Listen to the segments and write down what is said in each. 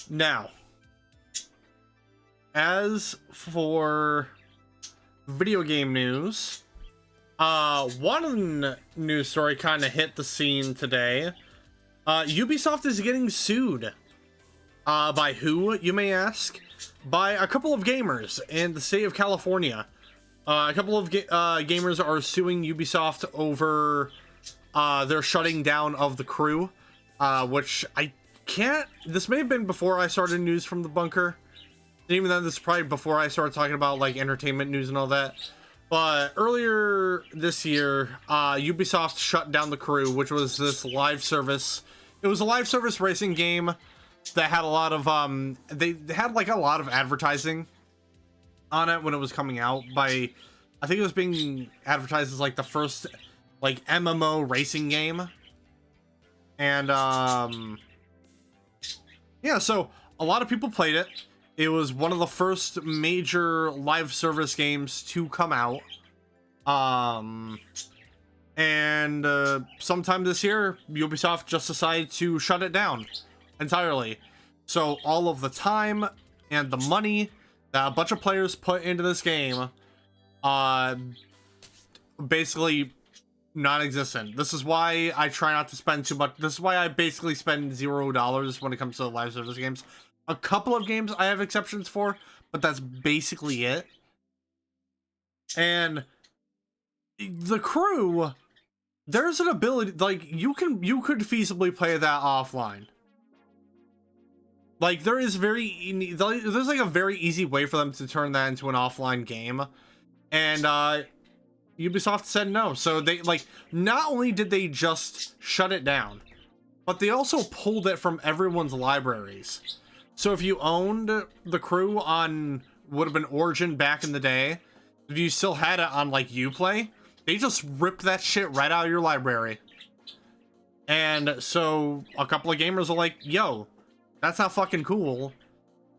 Now, as for video game news, one news story kind of hit the scene today. Ubisoft is getting sued. By who, you may ask? By a couple of gamers in the state of California. A couple of gamers are suing Ubisoft over their shutting down of The Crew, which I can't... This may have been before I started news from the bunker. And even then, this is probably before I started talking about like entertainment news and all that. But earlier this year, Ubisoft shut down The Crew, which was this live service. It was a live service racing game that had a lot of they had like a lot of advertising on it when it was coming out. By I think it was being advertised as like the first like MMO racing game. And yeah, so a lot of people played it. It was one of the first major live service games to come out. And sometime this year, Ubisoft just decided to shut it down entirely. So all of the time and the money that a bunch of players put into this game, basically non-existent. This is why I try not to spend too much. This is why I basically spend $0 when it comes to live service games. A couple of games I have exceptions for, but that's basically it. And The Crew, there's an ability, like you could feasibly play that offline. Like there's like a very easy way for them to turn that into an offline game, and Ubisoft said no. So they like not only did they just shut it down, but they also pulled it from everyone's libraries. So if you owned The Crew on would have been Origin back in the day, if you still had it on like Uplay, they just ripped that shit right out of your library. And so a couple of gamers are like, yo, that's not fucking cool.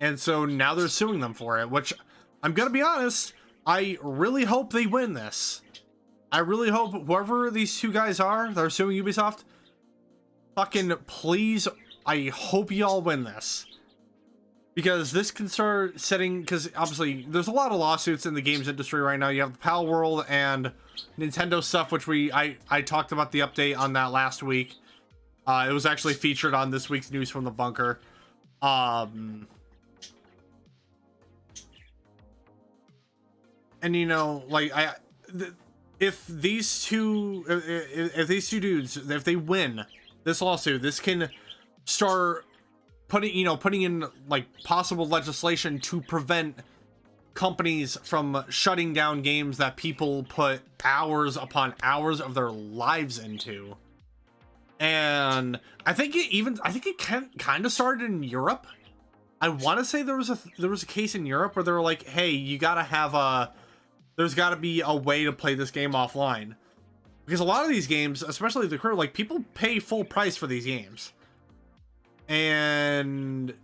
And so now they're suing them for it, which I'm gonna be honest, I really hope they win this. I really hope whoever these two guys are that are suing Ubisoft, fucking please, I hope y'all win this. Because this can start setting, because obviously there's a lot of lawsuits in the games industry right now. You have the Pal World and Nintendo stuff, which I talked about the update on that last week. It was actually featured on this week's News from the Bunker. And you know, like if these two dudes, if they win this lawsuit, this can start putting in like possible legislation to prevent companies from shutting down games that people put hours upon hours of their lives into. And I think it kind of started in Europe. I want to say there was a case in Europe where they were like, hey, you gotta have there's gotta be a way to play this game offline, because a lot of these games, especially The Crew, like people pay full price for these games. And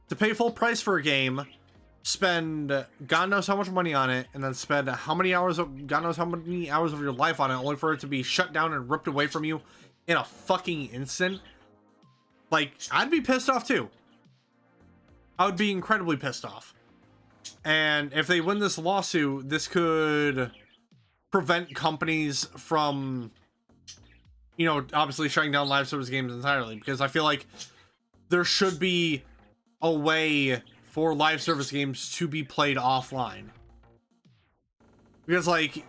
to pay full price for a game, spend God knows how much money on it, and then spend God knows how many hours of your life on it, only for it to be shut down and ripped away from you in a fucking instant. Like, I'd be pissed off too. I would be incredibly pissed off. And if they win this lawsuit, this could prevent companies from, you know, obviously shutting down live service games entirely, because I feel like there should be a way for live service games to be played offline. Because, like,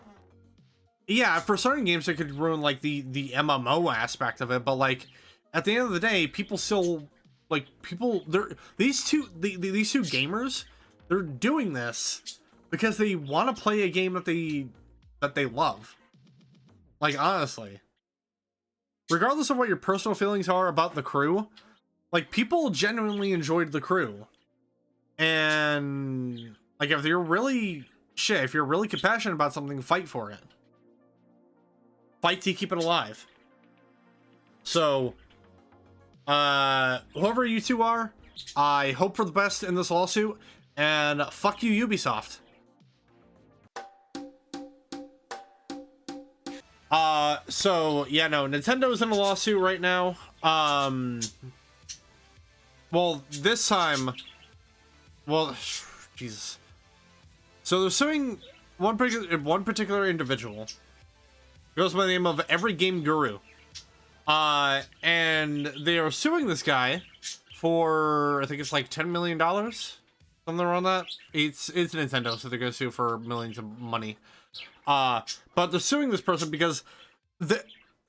yeah, for certain games it could ruin like the MMO aspect of it, but like at the end of the day, people still like these two gamers, they're doing this because they want to play a game that they love. Like, honestly, regardless of what your personal feelings are about The Crew, like, people genuinely enjoyed The Crew. And like, if you're really compassionate about something, fight for it. Fight to keep it alive. So whoever you two are, I hope for the best in this lawsuit, and fuck you, Ubisoft. So yeah, no, Nintendo's in a lawsuit right now. Well, this time, well, Jesus. So they're suing one particular individual. Goes by the name of Every Game Guru. And they are suing this guy for, I think it's like $10 million, something around that. It's Nintendo, so they're gonna sue for millions of money. But they're suing this person because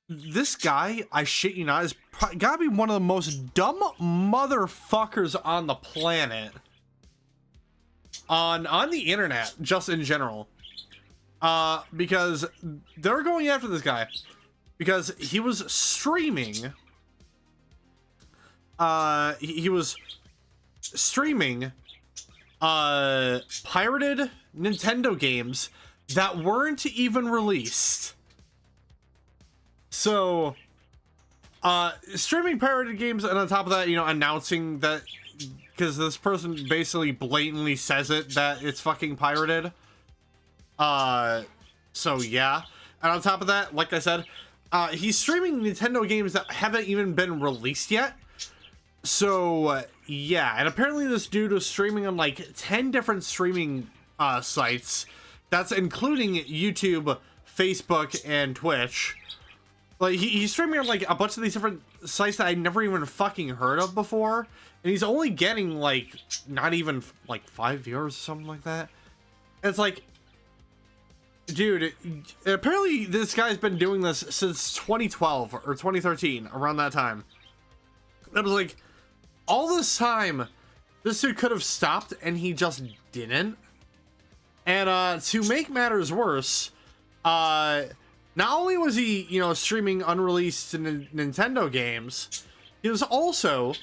this guy, I shit you not, is gotta be one of the most dumb motherfuckers on the planet. On the internet, just in general. Because they're going after this guy because he was streaming. He was streaming pirated Nintendo games that weren't even released. So, streaming pirated games, and on top of that, you know, announcing that, because this person basically blatantly says it, that it's fucking pirated. So yeah. And on top of that, like I said, he's streaming Nintendo games that haven't even been released yet. So, yeah. And apparently this dude was streaming on like 10 different streaming, sites. That's including YouTube, Facebook, and Twitch. Like, he's streaming on like a bunch of these different sites that I never even fucking heard of before. And he's only getting like, not even like 5 viewers or something like that. And it's like, dude, apparently this guy's been doing this since 2012 or 2013, around that time. That was like, all this time, this dude could have stopped and he just didn't. And to make matters worse, not only was he, you know, streaming unreleased Nintendo games, he was also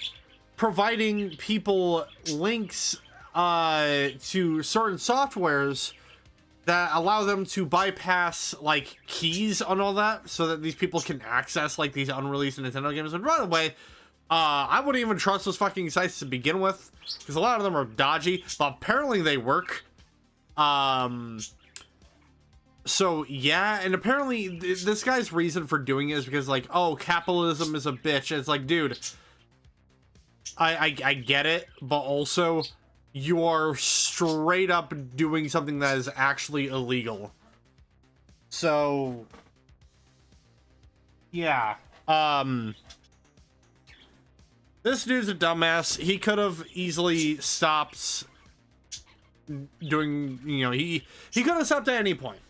providing people links to certain softwares that allow them to bypass like keys on all that, so that these people can access like these unreleased Nintendo games. And by the way, I wouldn't even trust those fucking sites to begin with, because a lot of them are dodgy, but apparently they work. So yeah, and apparently this guy's reason for doing it is because like, oh, capitalism is a bitch. And it's like, dude, I get it, but also you are straight up doing something that is actually illegal. So yeah, this dude's a dumbass. He could have easily stopped doing, you know, he could have stopped at any point.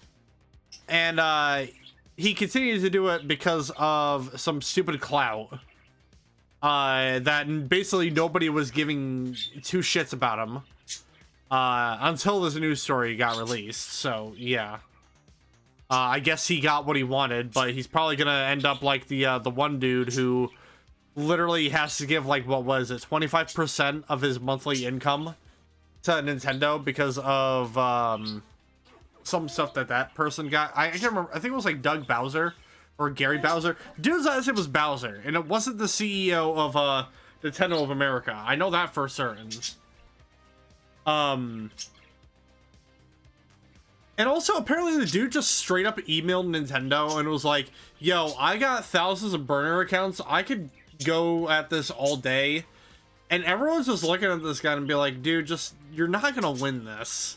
And he continued to do it because of some stupid clout. That basically nobody was giving two shits about him. Until this news story got released. So, yeah. I guess he got what he wanted, but he's probably gonna end up like the one dude who literally has to give, like, what was it, 25% of his monthly income to Nintendo because of, some stuff that person got. I can't remember. I think it was like Doug Bowser or Gary Bowser. Dude's last name was Bowser, and it wasn't the CEO of Nintendo of America. I know that for certain. And also apparently the dude just straight up emailed Nintendo and was like, "Yo, I got thousands of burner accounts. I could go at this all day." And everyone's just looking at this guy and be like, "Dude, just, you're not gonna win this.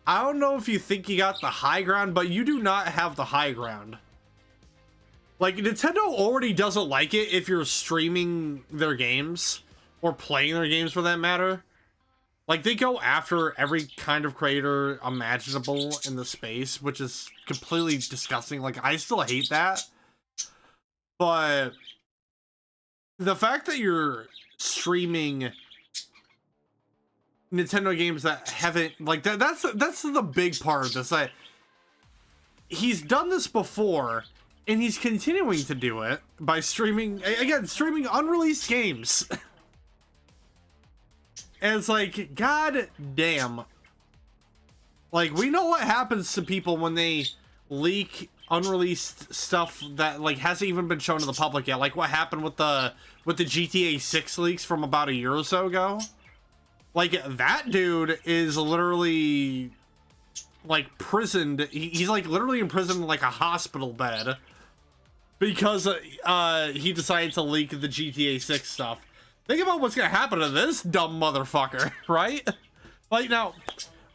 I don't know if you think you got the high ground, but you do not have the high ground." Like, Nintendo already doesn't like it if you're streaming their games, or playing their games for that matter. Like, they go after every kind of creator imaginable in the space, which is completely disgusting. Like, I still hate that. But the fact that you're streaming Nintendo games that haven't, like, that's the big part of this. Like, he's done this before, and he's continuing to do it by streaming unreleased games. And it's like, god damn. Like, we know what happens to people when they leak unreleased stuff that, like, hasn't even been shown to the public yet. Like what happened with the GTA 6 leaks from about a year or so ago. Like, that dude is literally, like, prisoned. He's like literally imprisoned in like a hospital bed because he decided to leak the GTA 6 stuff. think about what's gonna happen to this dumb motherfucker, right? Like, now,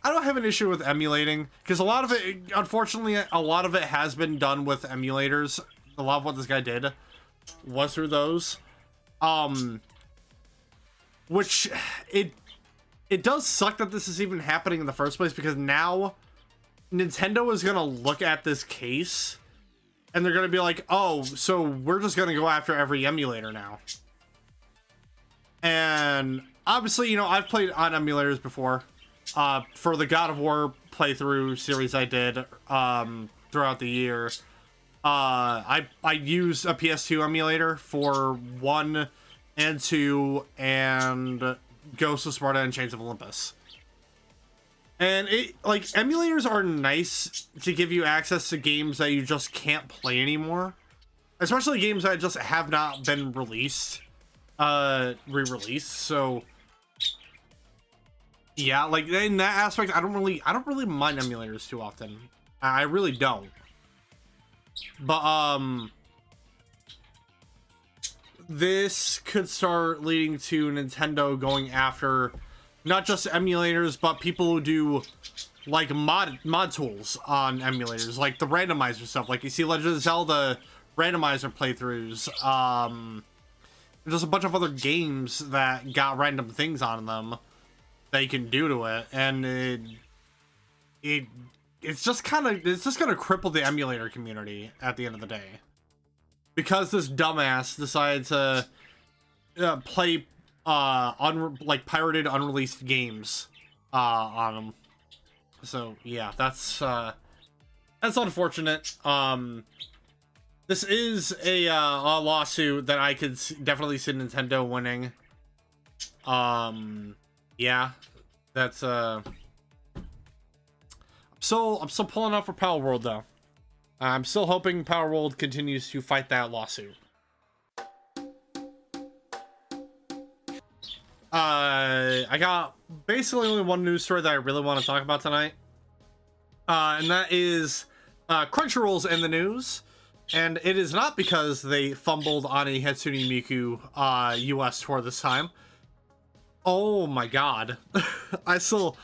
I don't have an issue with emulating, because a lot of it, unfortunately, a lot of it has been done with emulators. A lot of what this guy did was through those. Which, it does suck that this is even happening in the first place, because now Nintendo is gonna look at this case, and they're gonna be like, oh, so we're just gonna go after every emulator now. And obviously, you know, I've played on emulators before. For the God of War playthrough series I did throughout the year, I used a PS2 emulator for 1 and 2 and Ghost of Sparta and Chains of Olympus. And it, like, emulators are nice to give you access to games that you just can't play anymore, especially games that just have not been released, re-released. So yeah, like, in that aspect, I don't really mind emulators too often. I really don't. But this could start leading to Nintendo going after not just emulators, but people who do like mod tools on emulators, like the randomizer stuff. Like, you see Legend of Zelda randomizer playthroughs. There's a bunch of other games that got random things on them that you can do to it, and it's just gonna cripple the emulator community at the end of the day, because this dumbass decided to play like pirated unreleased games on them. So yeah, that's unfortunate. This is a lawsuit that I could definitely see Nintendo winning. Yeah, that's I'm still pulling up for Power World though. I'm still hoping Power World continues to fight that lawsuit. I got basically only one news story that I really want to talk about tonight, and that is Crunchyroll's in the news, and it is not because they fumbled on a Hatsune Miku US tour this time. Oh my god. I still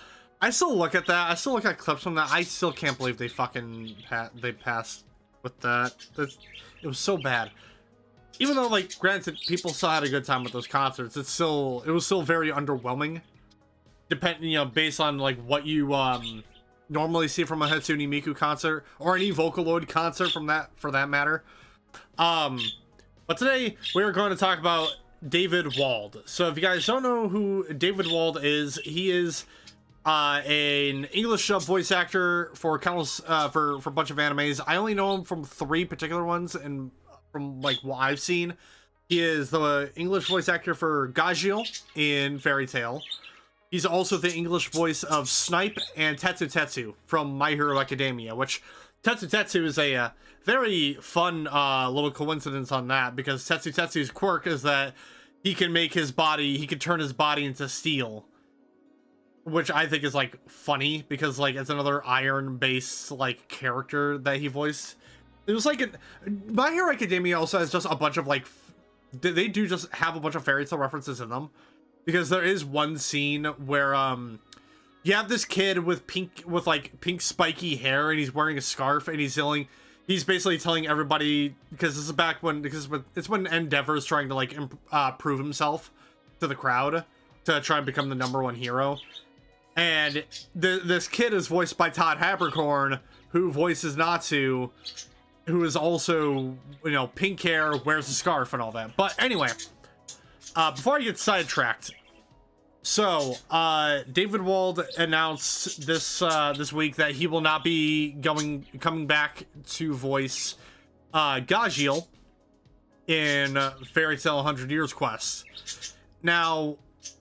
look at that. I still look at clips from that. I still can't believe they fucking they passed with that. It was so bad. Even though, like, granted, people still had a good time with those concerts, it was still very underwhelming. Depending, you know, based on like what you normally see from a Hatsune Miku concert, or any Vocaloid concert for that matter. But today we are going to talk about David Wald. So if you guys don't know who David Wald is, he is an English dub voice actor for countless for a bunch of animes. I only know him from 3 particular ones, and from like what I've seen, he is the English voice actor for Gajeel in Fairy Tail. He's also the English voice of Snipe and Tetsu Tetsu from My Hero Academia, which Tetsu Tetsu is a very fun little coincidence on that, because Tetsu Tetsu's quirk is that he can turn his body into steel, which I think is like funny, because like it's another iron based like character that he voiced. It was like My Hero Academia also has just a bunch of like they do just have a bunch of Fairy Tail references in them, because there is one scene where you have this kid with pink spiky hair, and he's wearing a scarf, and he's basically telling everybody, because this is it's when Endeavor's trying to like prove himself to the crowd to try and become the #1 hero. And this kid is voiced by Todd Haberkorn, who voices Natsu, who is also, you know, pink hair, wears a scarf and all that. But anyway, before I get sidetracked, so David Wald announced this week that he will not be coming back to voice Gajeel in Fairy Tail 100 Years Quest. Now,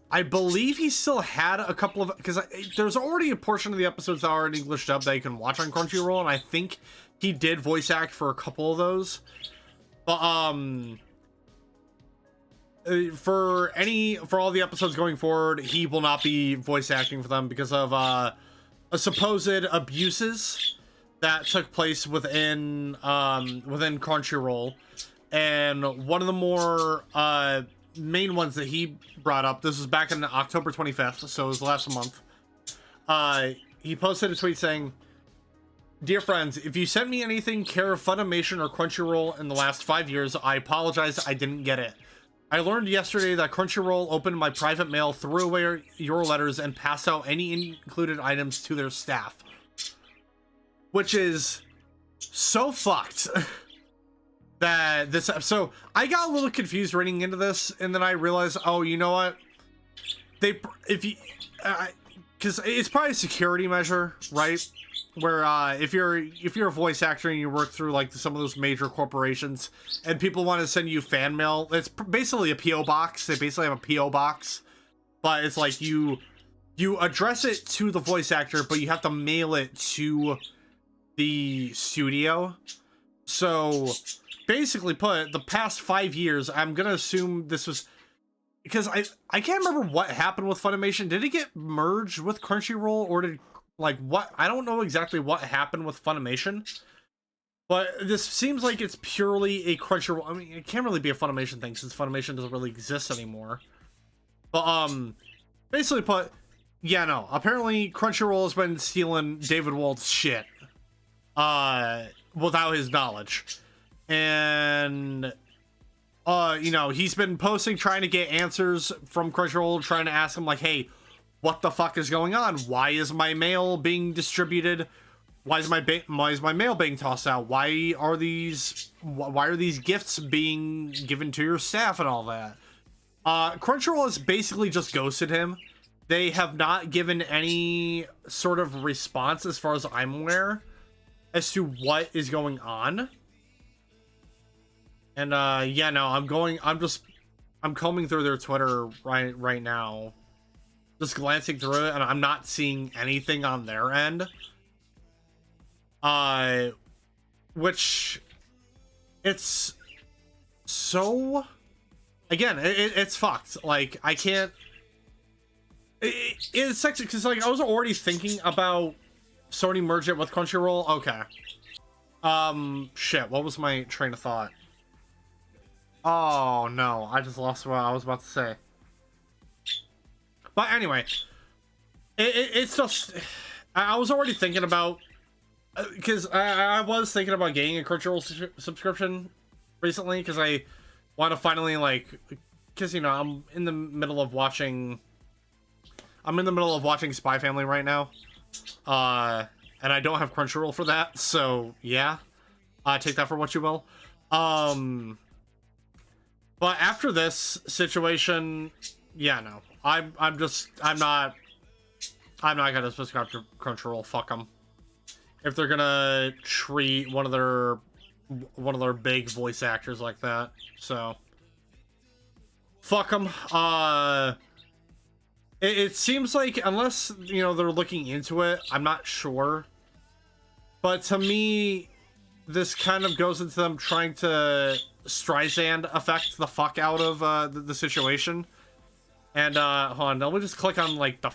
I believe he still had a couple of, because there's already a portion of the episodes that are in English dub that you can watch on Crunchyroll, and I think he did voice act for a couple of those. But for all the episodes going forward, he will not be voice acting for them because of a supposed abuses that took place within Crunchyroll. And one of the more main ones that he brought up, this was back on October 25th, so it was last month. He posted a tweet saying, "Dear friends, if you sent me anything care of Funimation or Crunchyroll in the last 5 years, I apologize, I didn't get it. I learned yesterday that Crunchyroll opened my private mail, threw away your letters, and passed out any included items to their staff." Which is so fucked. That this, so I got a little confused reading into this, and then I realized, oh, you know what? If you, because it's probably a security measure, right? Where if you're a voice actor and you work through like some of those major corporations, and people want to send you fan mail, it's basically a PO box. They basically have a PO box, but it's like you address it to the voice actor, but you have to mail it to the studio. So basically put, the past 5 years, I'm gonna assume this was because I can't remember what happened with Funimation. Did it get merged with Crunchyroll, or did like what? I don't know exactly what happened with Funimation, but this seems like it's purely a Crunchyroll. I mean, it can't really be a Funimation thing since Funimation doesn't really exist anymore. But basically put, yeah, no. Apparently Crunchyroll has been stealing David Wald's shit without his knowledge. And you know, he's been posting trying to get answers from Crunchyroll, trying to ask him like, hey, what the fuck is going on? Why is my mail being distributed? Why is my mail being tossed out? Why are these gifts being given to your staff and all that? Crunchyroll has basically just ghosted him. They have not given any sort of response, as far as I'm aware, as to what is going on. And yeah, no, I'm combing through their Twitter right now, just glancing through it, and I'm not seeing anything on their end. Which, it's so, again, it's fucked. Like, I can't, it's sexy because like I was already thinking about Sony merge it with Crunchyroll. Okay. Shit, what was my train of thought? Oh no, I just lost what I was about to say. But anyway, it's just, I was already thinking about, because I was thinking about getting a Crunchyroll subscription recently, because I want to finally, like, because, you know, I'm in the middle of watching Spy Family right now, and I don't have Crunchyroll for that, so yeah, take that for what you will. But after this situation, yeah, no, I'm not gonna subscribe to Crunchyroll. Fuck them. If they're gonna treat one of their big voice actors like that, so fuck them. It seems like, unless, you know, they're looking into it, I'm not sure. But to me, this kind of goes into them trying to Streisand affect the fuck out of the situation. And hold on, let me just click on like the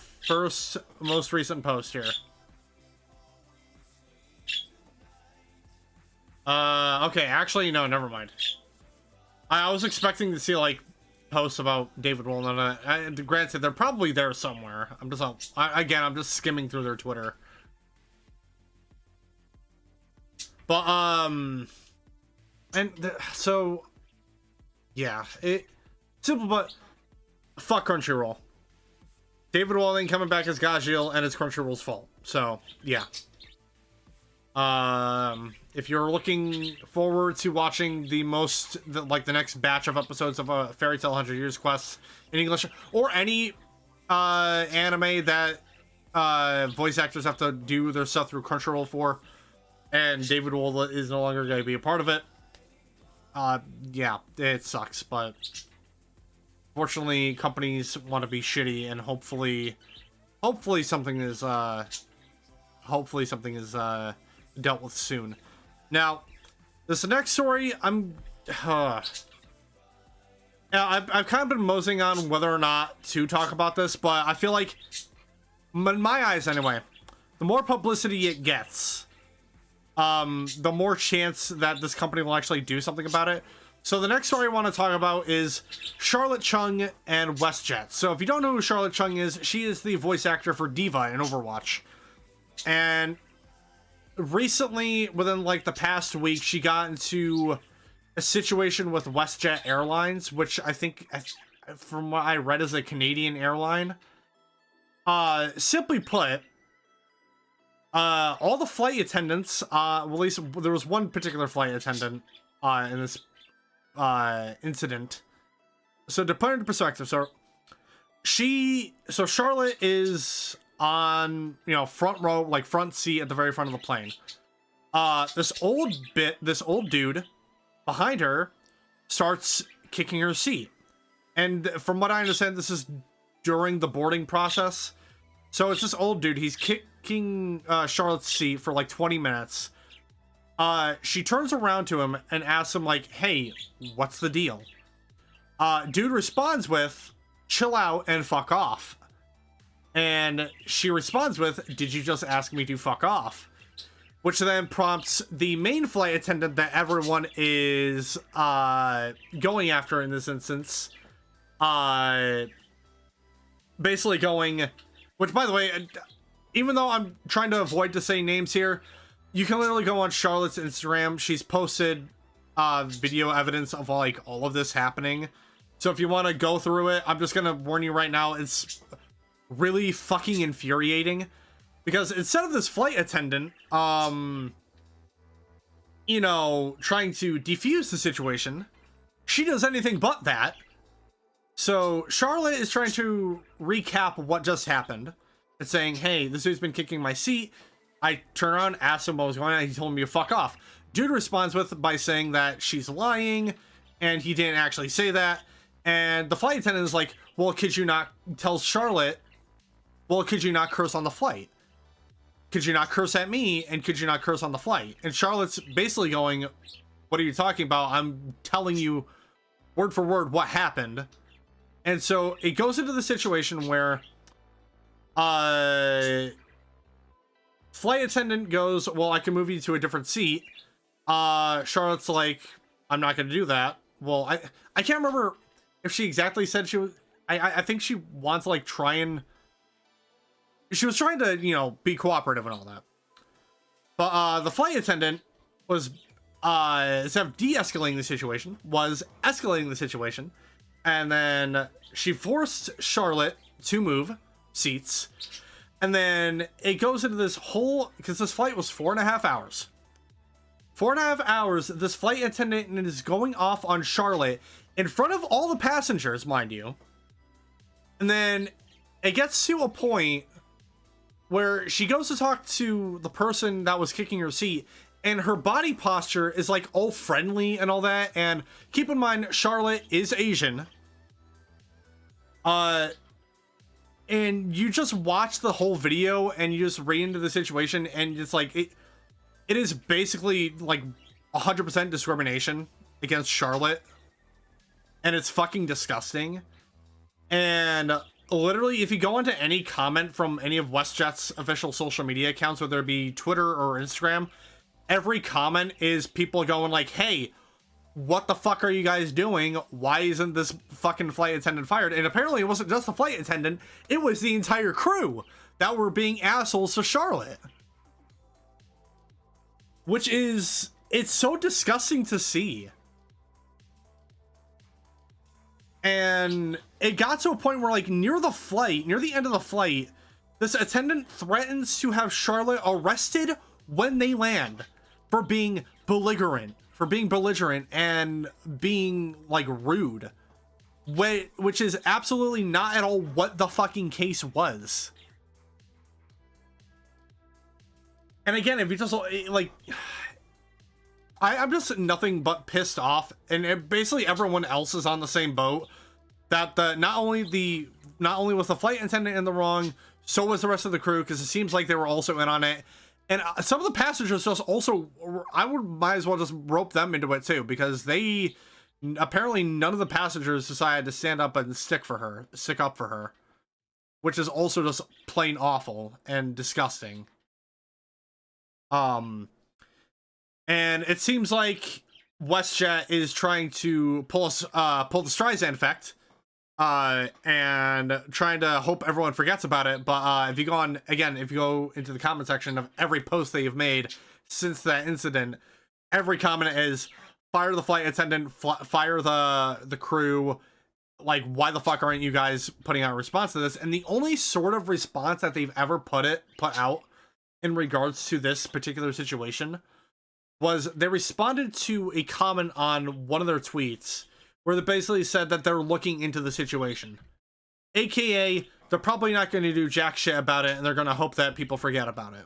most recent post here. Okay, actually, no, never mind. I was expecting to see like posts about David Wald, and granted, they're probably there somewhere. I'm just skimming through their Twitter. But so yeah, simple, but fuck Crunchyroll. David Wald ain't coming back as Gajeel, and it's Crunchyroll's fault. So yeah. If you're looking forward to watching the next batch of episodes of a Fairy Tail 100 Years Quest in English, or any anime that voice actors have to do their stuff through Crunchyroll for, and David Wald is no longer going to be a part of it, yeah, it sucks, but fortunately companies want to be shitty, and hopefully something is dealt with soon. Now, this next story, I've kind of been moseying on whether or not to talk about this, but I feel like, in my eyes anyway, the more publicity it gets, the more chance that this company will actually do something about it. So the next story I want to talk about is Charlet Chung and Westjet. So if you don't know who Charlet Chung is, she is the voice actor for D.Va in Overwatch. And recently, within like the past week, she got into a situation with Westjet Airlines, which I think, from what I read, is a Canadian airline. Simply put, all the flight attendants, well, at least there was one particular flight attendant in this incident. So to put it into perspective, so Charlotte is on, you know, front row, like front seat at the very front of the plane. This old dude behind her starts kicking her seat. And from what I understand, this is during the boarding process. So it's this old dude, he's kicking Charlotte's seat for like 20 minutes. She turns around to him and asks him like, hey, what's the deal? Dude responds with, chill out and fuck off. And she responds with, did you just ask me to fuck off? Which then prompts the main flight attendant that everyone is going after in this instance. Basically going, which by the way, even though I'm trying to avoid to say names here, you can literally go on Charlotte's Instagram. She's posted video evidence of like all of this happening. So if you want to go through it, I'm just going to warn you right now, it's really fucking infuriating. Because instead of this flight attendant, you know, trying to defuse the situation, she does anything but that. So Charlotte is trying to recap what just happened. It's saying, hey, this dude's been kicking my seat. I turn around, asked him what was going on, and he told me to fuck off. Dude responds by saying that she's lying, and he didn't actually say that. And the flight attendant is like, well, could you not, tells Charlotte, well, could you not curse on the flight? Could you not curse at me, and could you not curse on the flight? And Charlotte's basically going, what are you talking about? I'm telling you word for word what happened. And so it goes into the situation where flight attendant goes, well, I can move you to a different seat. Charlotte's like, I'm not going to do that. Well, I can't remember if she exactly said she was, I think she wants to like try and, she was trying to, you know, be cooperative and all that. But the flight attendant was, instead of de-escalating the situation, was escalating the situation. And then she forced Charlotte to move seats. And then it goes into this whole, because this flight was 4.5 hours. 4.5 hours, this flight attendant is going off on Charlotte in front of all the passengers, mind you. And then it gets to a point where she goes to talk to the person that was kicking her seat, and her body posture is like all friendly and all that. And keep in mind, Charlotte is Asian. And you just watch the whole video and you just read into the situation, and it's like, it is basically like 100% discrimination against Charlotte. And it's fucking disgusting. And literally, if you go into any comment from any of WestJet's official social media accounts, whether it be Twitter or Instagram, every comment is people going like, hey, what the fuck are you guys doing? Why isn't this fucking flight attendant fired? And apparently it wasn't just the flight attendant, it was the entire crew that were being assholes to Charlotte. Which is, it's so disgusting to see. And it got to a point where, like, near the end of the flight, this attendant threatens to have Charlotte arrested when they land for being belligerent, and being, like, rude. Which is absolutely not at all what the fucking case was. And again, if you just, like, I'm just nothing but pissed off, and basically everyone else is on the same boat. That not only was the flight attendant in the wrong, so was the rest of the crew, because it seems like they were also in on it. And some of the passengers just also, might as well just rope them into it too, because they, apparently none of the passengers decided to stand up and stick up for her, which is also just plain awful and disgusting. And it seems like WestJet is trying to pull the Streisand effect, and trying to hope everyone forgets about it. But if you go into the comment section of every post they've made since that incident, every comment is fire the flight attendant, fire the crew. Like, why the fuck aren't you guys putting out a response to this? And the only sort of response that they've ever put out in regards to this particular situation was they responded to a comment on one of their tweets where they basically said that they're looking into the situation. AKA, they're probably not going to do jack shit about it, and they're going to hope that people forget about it.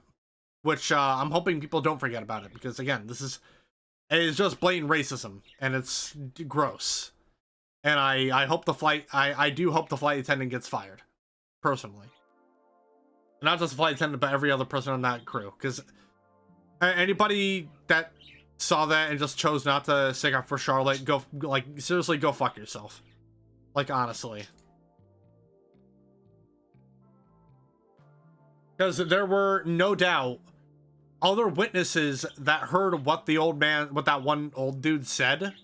Which, I'm hoping people don't forget about it, because, again, it is just blatant racism, and it's gross. And I hope I do hope the flight attendant gets fired. Personally. Not just the flight attendant, but every other person on that crew. Because anybody that saw that and just chose not to stick up for Charlotte, seriously, go fuck yourself. Like, honestly. Because there were, no doubt, other witnesses that heard what that one old dude said.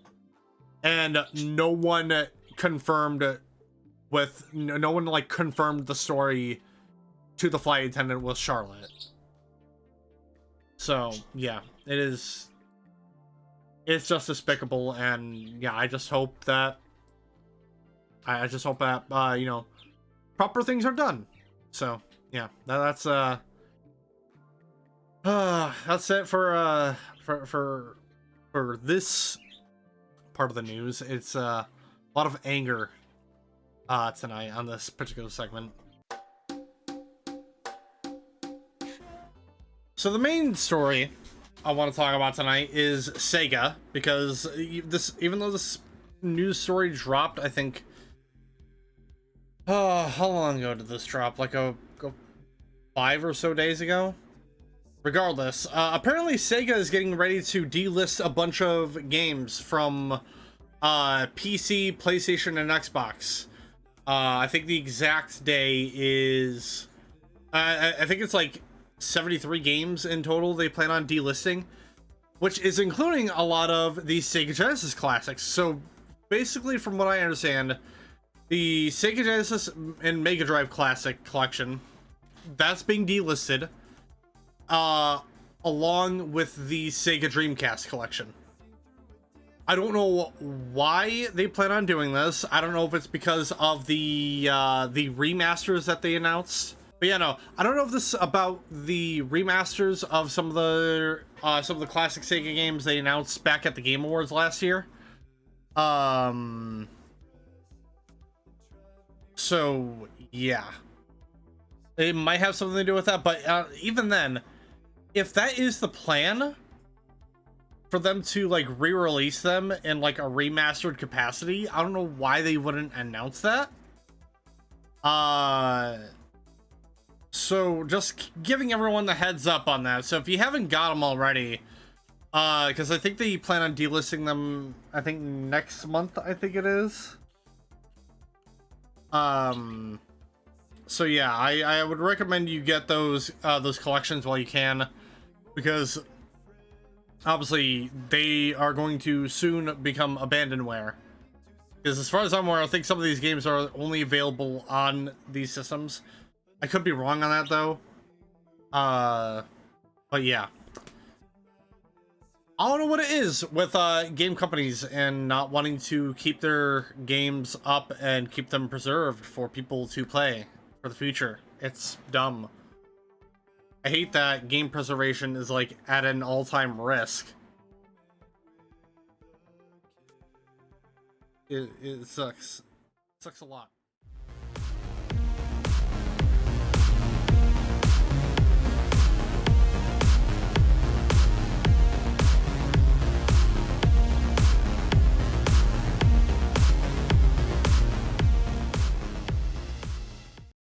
And no one confirmed confirmed the story to the flight attendant with Charlotte. So, yeah, it's just despicable, and yeah, I just hope that you know, proper things are done. So, yeah, that's it for this part of the news. It's a lot of anger tonight on this particular segment. So the main story I want to talk about tonight is Sega, because even though this news story dropped, I think, how long ago did this drop? Like 5 or so days ago? Regardless, apparently Sega is getting ready to delist a bunch of games from PC, PlayStation, and Xbox. I think the exact day is, I think it's like 73 games in total they plan on delisting, which is including a lot of the Sega Genesis classics. So basically, from what I understand, the Sega Genesis and Mega Drive Classic collection, that's being delisted, along with the Sega Dreamcast collection. I don't know why they plan on doing this. I don't know if it's because of the remasters that they announced. But yeah, no, I don't know if this is about the remasters of some of the classic Sega games they announced back at the Game Awards last year. So yeah, it might have something to do with that. But even then, if that is the plan for them to like re-release them in like a remastered capacity, I don't know why they wouldn't announce that. So just giving everyone the heads up on that. So if you haven't got them already, because I think they plan on delisting them, I think next month, I think it is. So yeah, I would recommend you get those collections while you can, because obviously they are going to soon become abandonware. Because as far as I'm aware, I think some of these games are only available on these systems. I could be wrong on that though. But yeah. I don't know what it is with game companies and not wanting to keep their games up and keep them preserved for people to play for the future. It's dumb. I hate that game preservation is like at an all-time risk. It sucks. It sucks a lot.